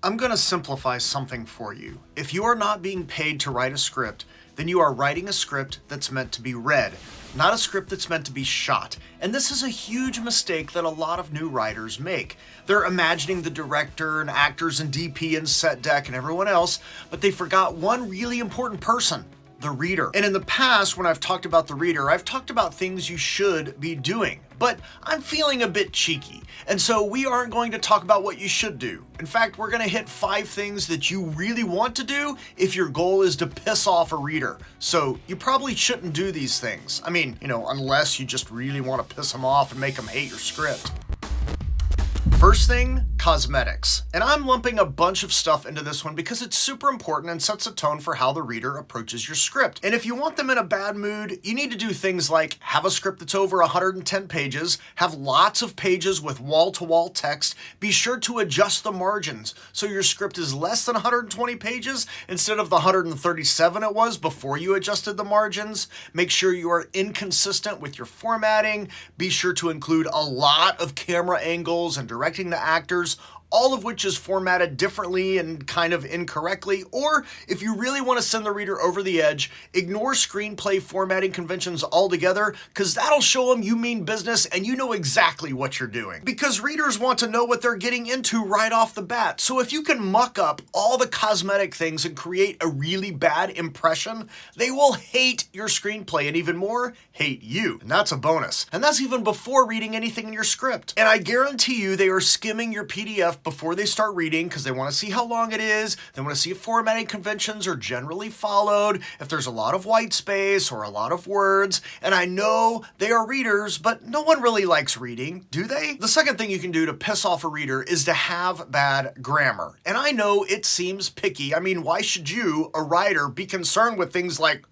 I'm going to simplify something for you. If you are not being paid to write a script, then you are writing a script that's meant to be read, not a script that's meant to be shot. And this is a huge mistake that a lot of new writers make. They're imagining the director and actors and DP and set deck and everyone else, but they forgot one really important person: the reader. And in the past, when I've talked about the reader, I've talked about things you should be doing. But I'm feeling a bit cheeky, and so we aren't going to talk about what you should do. In fact, we're going to hit 5 things that you really want to do if your goal is to piss off a reader. So you probably shouldn't do these things. I mean, unless you just really want to piss them off and make them hate your script. First thing, cosmetics. And I'm lumping a bunch of stuff into this one because it's super important and sets a tone for how the reader approaches your script. And if you want them in a bad mood, you need to do things like have a script that's over 110 pages, have lots of pages with wall-to-wall text, be sure to adjust the margins so your script is less than 120 pages instead of the 137 it was before you adjusted the margins. Make sure you are inconsistent with your formatting. Be sure to include a lot of camera angles and directing the actors, all of which is formatted differently and kind of incorrectly. Or if you really want to send the reader over the edge, ignore screenplay formatting conventions altogether, because that'll show them you mean business and you know exactly what you're doing. Because readers want to know what they're getting into right off the bat. So if you can muck up all the cosmetic things and create a really bad impression, they will hate your screenplay and even more, hate you. And that's a bonus. And that's even before reading anything in your script. And I guarantee you they are skimming your PDF before they start reading because they want to see how long it is. They want to see if formatting conventions are generally followed, if there's a lot of white space or a lot of words. And I know they are readers, but no one really likes reading, do they? The second thing you can do to piss off a reader is to have bad grammar. And I know it seems picky. I mean, why should you, a writer, be concerned with things like,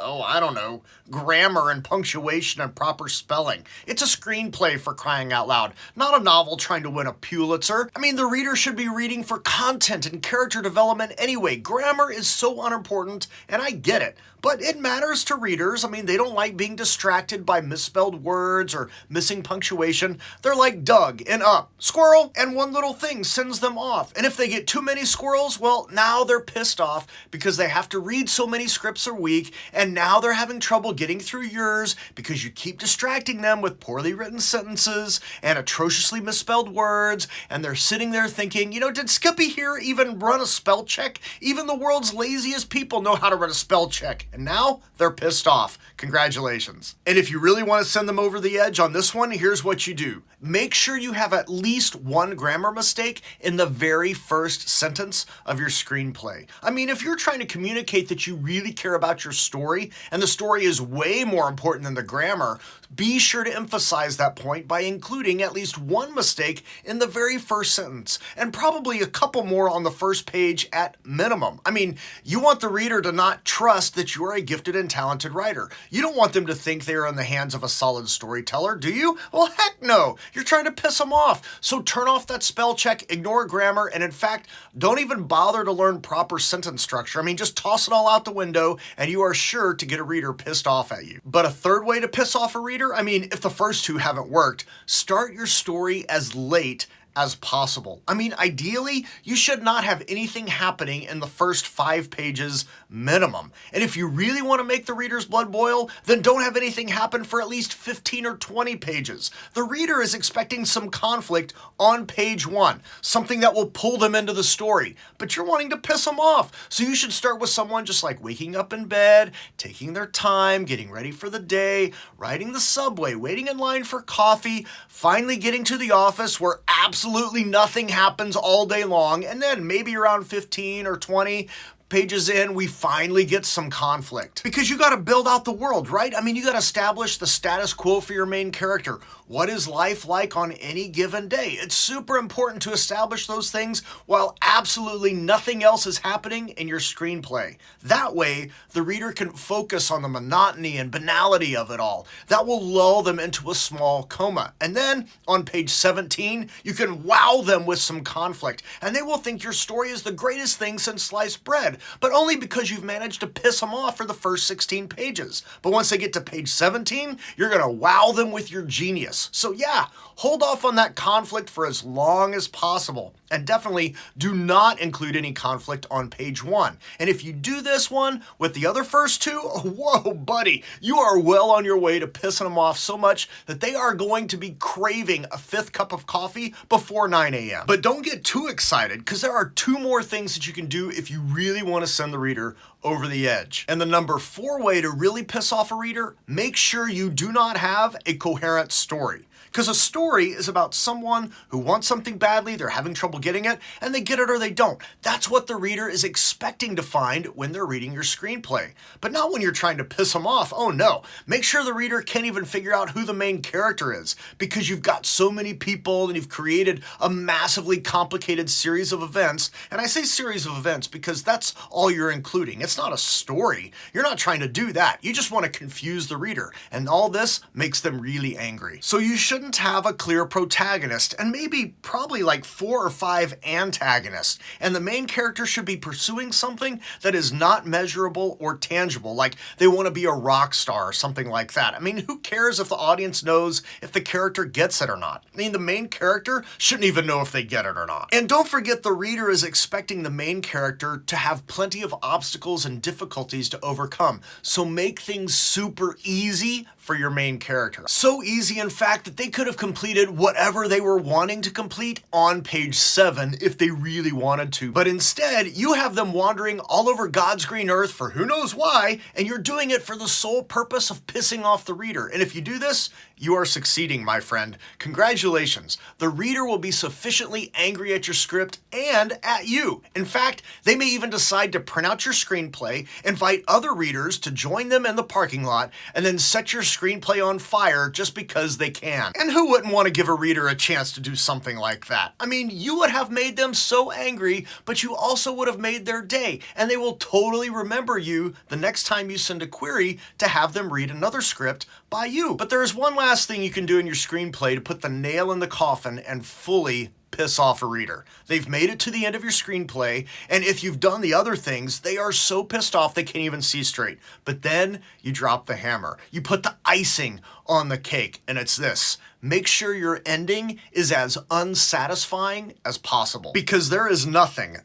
grammar and punctuation and proper spelling? It's a screenplay, for crying out loud, not a novel trying to win a Pulitzer. I mean, the reader should be reading for content and character development anyway. Grammar is so unimportant, and I get it, but it matters to readers. I mean, they don't like being distracted by misspelled words or missing punctuation. They're like Doug in Up. Squirrel, and one little thing sends them off. And if they get too many squirrels, well, now they're pissed off because they have to read so many scripts a week, and now they're having trouble getting through yours because you keep distracting them with poorly written sentences and atrociously misspelled words, and they're sitting there thinking, did Skippy here even run a spell check? Even the world's laziest people know how to run a spell check. And now they're pissed off. Congratulations. And if you really want to send them over the edge on this one, here's what you do. Make sure you have at least one grammar mistake in the very first sentence of your screenplay. I mean, if you're trying to communicate that you really care about your story, and the story is way more important than the grammar, be sure to emphasize that point by including at least one mistake in the very first sentence, and probably a couple more on the first page at minimum. I mean, you want the reader to not trust that you're a gifted and talented writer. You don't want them to think they're in the hands of a solid storyteller, do you? Well, heck no. You're trying to piss them off. So turn off that spell check, ignore grammar, and in fact, don't even bother to learn proper sentence structure. I mean, just toss it all out the window, and you are sure to get a reader pissed off at you. But a third way to piss off a reader, I mean, if the first two haven't worked, start your story as late as possible. I mean, ideally, you should not have anything happening in the first 5 pages minimum. And if you really want to make the reader's blood boil, then don't have anything happen for at least 15 or 20 pages. The reader is expecting some conflict on page 1, something that will pull them into the story, but you're wanting to piss them off. So you should start with someone just like waking up in bed, taking their time, getting ready for the day, riding the subway, waiting in line for coffee, finally getting to the office where absolutely nothing happens all day long, and then maybe around 15 or 20 pages in, we finally get some conflict. Because you got to build out the world, right? I mean, you got to establish the status quo for your main character. What is life like on any given day? It's super important to establish those things while absolutely nothing else is happening in your screenplay. That way, the reader can focus on the monotony and banality of it all. That will lull them into a small coma. And then, on page 17, you can wow them with some conflict, and they will think your story is the greatest thing since sliced bread. but only because you've managed to piss them off for the first 16 pages. But once they get to page 17, you're gonna wow them with your genius. So yeah, hold off on that conflict for as long as possible. And definitely do not include any conflict on page 1. And if you do this one with the other first two, whoa, buddy, you are well on your way to pissing them off so much that they are going to be craving a 5th cup of coffee before 9 a.m. But don't get too excited, because there are 2 more things that you can do if you really want to send the reader over the edge. And the number 4 way to really piss off a reader, make sure you do not have a coherent story. Because a story is about someone who wants something badly, they're having trouble getting it, and they get it or they don't. That's what the reader is expecting to find when they're reading your screenplay. But not when you're trying to piss them off. Oh no. Make sure the reader can't even figure out who the main character is, because you've got so many people and you've created a massively complicated series of events. And I say series of events because that's all you're including. It's not a story. You're not trying to do that. You just want to confuse the reader. And all this makes them really angry. So you shouldn't have a clear protagonist, and probably like 4 or 5 antagonists, and the main character should be pursuing something that is not measurable or tangible, like they want to be a rock star or something like that. I mean, who cares if the audience knows if the character gets it or not? I mean, the main character shouldn't even know if they get it or not. And don't forget, the reader is expecting the main character to have plenty of obstacles and difficulties to overcome, so make things super easy for your main character. So easy, in fact, that they could have completed whatever they were wanting to complete on page 7 if they really wanted to. But instead, you have them wandering all over God's green earth for who knows why, and you're doing it for the sole purpose of pissing off the reader. And if you do this, you are succeeding, my friend. Congratulations. The reader will be sufficiently angry at your script and at you. In fact, they may even decide to print out your screenplay, invite other readers to join them in the parking lot, and then set your screenplay on fire just because they can. And who wouldn't want to give a reader a chance to do something like that? I mean, you would have made them so angry, but you also would have made their day, and they will totally remember you the next time you send a query to have them read another script by you. But there is one last thing you can do in your screenplay to put the nail in the coffin and fully piss off a reader. They've made it to the end of your screenplay, and if you've done the other things, they are so pissed off they can't even see straight. But then you drop the hammer. You put the icing on the cake, and it's this: make sure your ending is as unsatisfying as possible. Because there is nothing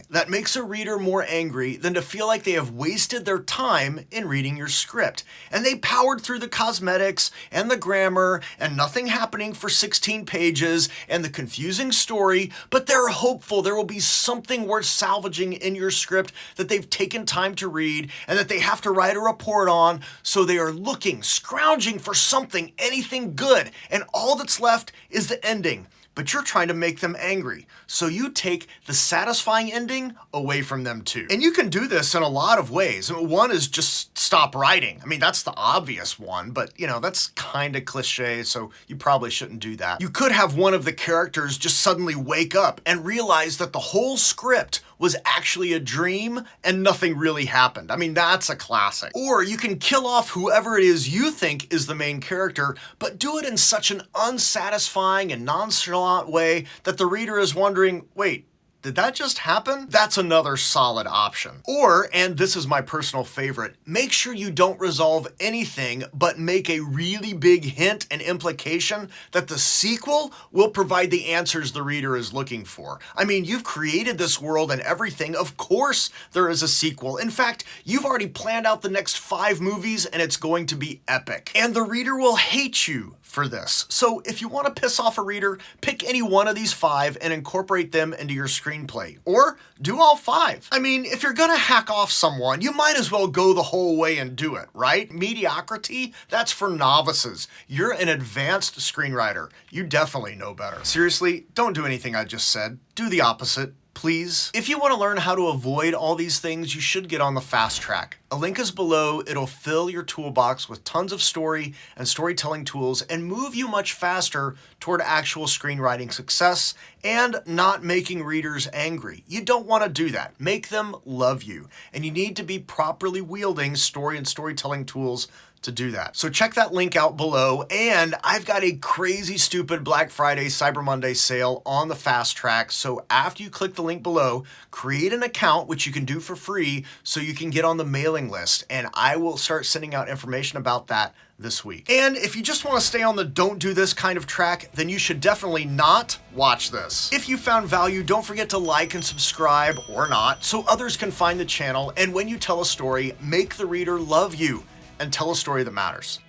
that makes a reader more angry than to feel like they have wasted their time in reading your script. And they powered through the cosmetics and the grammar and nothing happening for 16 pages and the confusing story, but they're hopeful there will be something worth salvaging in your script that they've taken time to read and that they have to write a report on, so they are looking, scrounging for something, anything good, and all that's left is the ending. But you're trying to make them angry, so you take the satisfying ending away from them too. And you can do this in a lot of ways. One is just stop writing. I mean, that's the obvious one, but that's kind of cliche, so you probably shouldn't do that. You could have one of the characters just suddenly wake up and realize that the whole script was actually a dream and nothing really happened. I mean, that's a classic. Or you can kill off whoever it is you think is the main character, but do it in such an unsatisfying and nonchalant way that the reader is wondering, wait, did that just happen? That's another solid option. Or, and this is my personal favorite, make sure you don't resolve anything but make a really big hint and implication that the sequel will provide the answers the reader is looking for. I mean, you've created this world and everything. Of course there is a sequel. In fact, you've already planned out the next 5 movies and it's going to be epic. And the reader will hate you for this. So if you want to piss off a reader, pick any one of these 5 and incorporate them into your screenplay. Or do all 5. I mean, if you're gonna hack off someone, you might as well go the whole way and do it, right? Mediocrity, that's for novices. You're an advanced screenwriter. You definitely know better. Seriously, don't do anything I just said. Do the opposite, please. If you want to learn how to avoid all these things, you should get on the fast track. A link is below. It'll fill your toolbox with tons of story and storytelling tools and move you much faster toward actual screenwriting success and not making readers angry. You don't want to do that. Make them love you. And you need to be properly wielding story and storytelling tools to do that. So check that link out below, and I've got a crazy stupid Black Friday Cyber Monday sale on the fast track. So after you click the link below, create an account, which you can do for free, so you can get on the mailing list, and I will start sending out information about that this week. And if you just want to stay on the don't do this kind of track, then you should definitely not watch this. If you found value, don't forget to like and subscribe, or not, so others can find the channel, and when you tell a story, make the reader love you and tell a story that matters.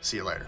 See you later.